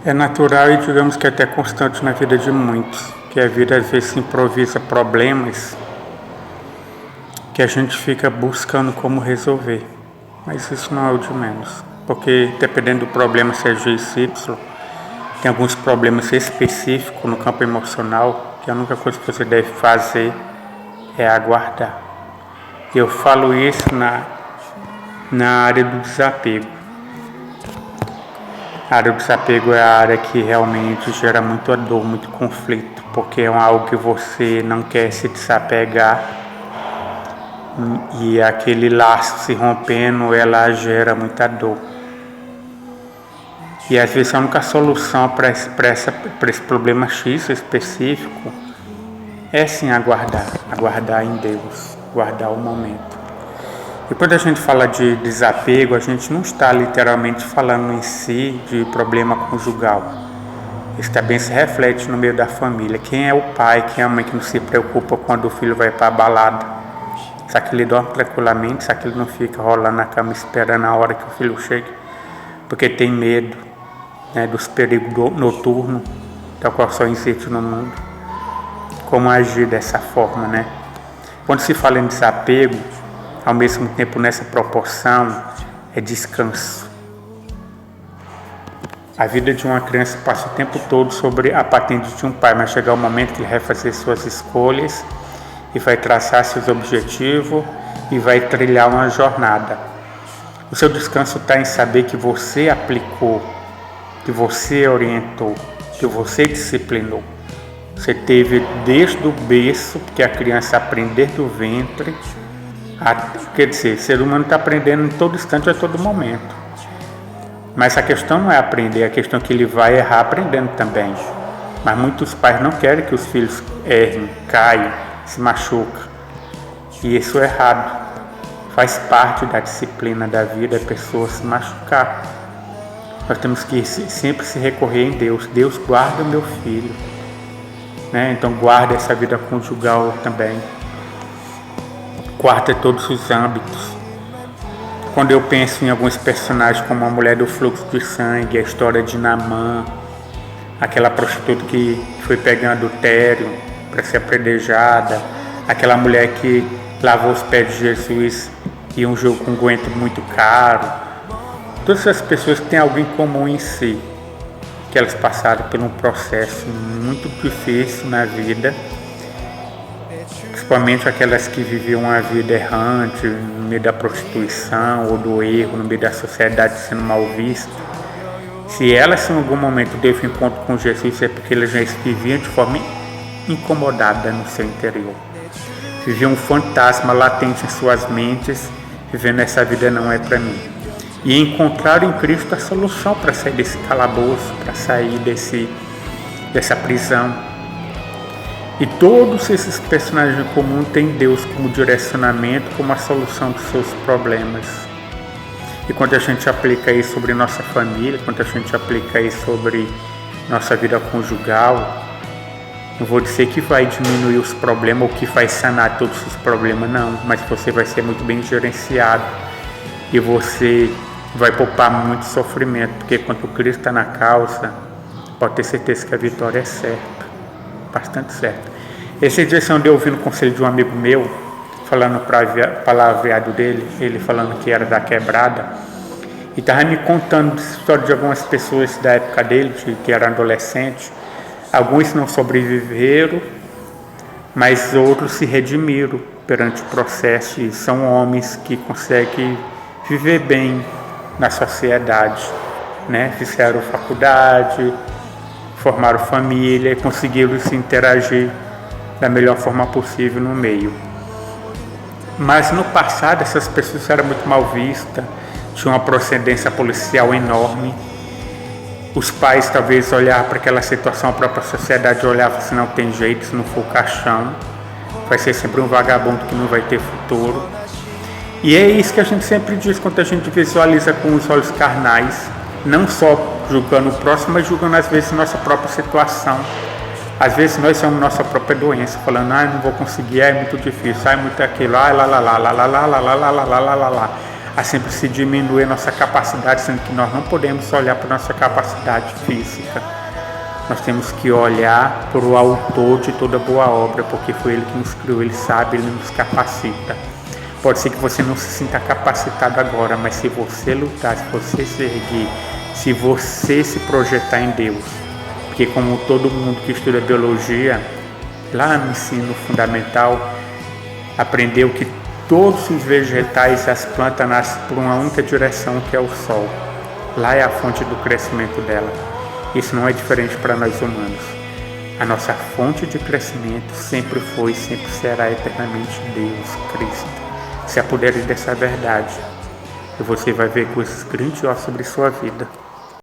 É natural e digamos que até constante na vida de muitos, que a vida às vezes improvisa problemas que a gente fica buscando como resolver, mas isso não é o de menos, porque dependendo do problema, seja X, Y, tem alguns problemas específicos no campo emocional que a única coisa que você deve fazer é aguardar. Eu falo isso na área do desapego. A área do desapego é a área que realmente gera muita dor, muito conflito, porque é algo que você não quer se desapegar e aquele laço se rompendo, ela gera muita dor. E às vezes a única solução para esse problema X específico é sim aguardar em Deus, guardar o momento. E quando a gente fala de desapego, a gente não está literalmente falando em si de problema conjugal. Isso também se reflete no meio da família. Quem é o pai, quem é a mãe que não se preocupa quando o filho vai para a balada? Será que ele dorme tranquilamente? Será que ele não fica rolando na cama esperando a hora que o filho chegue? Porque tem medo, né, dos perigos noturnos, da qual só existe no mundo. Como agir dessa forma, né? Quando se fala em desapego, ao mesmo tempo nessa proporção, é descanso. A vida de uma criança passa o tempo todo sobre a patente de um pai, mas chega o momento que ele vai fazer suas escolhas e vai traçar seus objetivos e vai trilhar uma jornada. O seu descanso está em saber que você aplicou, que você orientou, que você disciplinou. Você teve desde o berço, porque a criança aprende desde o ventre, quer dizer, o ser humano está aprendendo em todo instante, a todo momento. Mas a questão não é aprender, a questão é que ele vai errar aprendendo também. Mas muitos pais não querem que os filhos errem, caiam, se machucam. E isso é errado. Faz parte da disciplina da vida a pessoa se machucar. Nós temos que sempre se recorrer em Deus. Deus guarda o meu filho, né? Então guarda essa vida conjugal também. Guarda todos os âmbitos. Quando eu penso em alguns personagens como a mulher do fluxo de sangue, a história de Naamã, aquela prostituta que foi pegar adultério para ser apredejada, aquela mulher que lavou os pés de Jesus e ungiu com um unguento muito caro, todas essas pessoas têm algo em comum em si, que elas passaram por um processo muito difícil na vida, principalmente aquelas que viviam uma vida errante, no meio da prostituição ou do erro, no meio da sociedade sendo mal vista. Se elas em algum momento teve um encontro com Jesus, é porque elas já viviam de forma incomodada no seu interior. Viviam um fantasma latente em suas mentes, vivendo essa vida não é para mim. E encontraram em Cristo a solução para sair desse calabouço, para sair dessa prisão. E todos esses personagens em comum têm Deus como direcionamento, como a solução dos seus problemas. E quando a gente aplica isso sobre nossa família, quando a gente aplica isso sobre nossa vida conjugal, não vou dizer que vai diminuir os problemas ou que vai sanar todos os problemas, não, mas você vai ser muito bem gerenciado e você vai poupar muito sofrimento, porque quando Cristo está na causa, pode ter certeza que a vitória é certa. Bastante certo. Esse dia eu andei ouvindo o conselho de um amigo meu, falando para palavreado dele, ele falando que era da quebrada, e estava me contando a história de algumas pessoas da época dele, que eram adolescentes. Alguns não sobreviveram, mas outros se redimiram perante o processo e são homens que conseguem viver bem na sociedade, né? Fizeram faculdade, formaram família e conseguiram se interagir da melhor forma possível no meio. Mas no passado essas pessoas eram muito mal vistas, tinham uma procedência policial enorme. Os pais talvez olhavam para aquela situação, a própria sociedade olhava assim, não tem jeito, se não for caixão, vai ser sempre um vagabundo que não vai ter futuro. E é isso que a gente sempre diz quando a gente visualiza com os olhos carnais, não só julgando o próximo, mas julgando às vezes nossa própria situação. Às vezes nós somos nossa própria doença, falando, não vou conseguir, é muito difícil, é muito aquilo, lá. a sempre se diminuir a nossa capacidade, sendo que nós não podemos só olhar para a nossa capacidade física. Nós temos que olhar para o autor de toda boa obra, porque foi ele que nos criou, ele sabe, ele nos capacita. Pode ser que você não se sinta capacitado agora, mas se você lutar, se você se erguer, se você se projetar em Deus, porque como todo mundo que estuda biologia, lá no ensino fundamental, aprendeu que todos os vegetais e as plantas nascem por uma única direção, que é o sol. Lá é a fonte do crescimento dela. Isso não é diferente para nós humanos. A nossa fonte de crescimento sempre foi e sempre será eternamente Deus, Cristo. Se apodere dessa verdade e você vai ver coisas grandiosas sobre sua vida.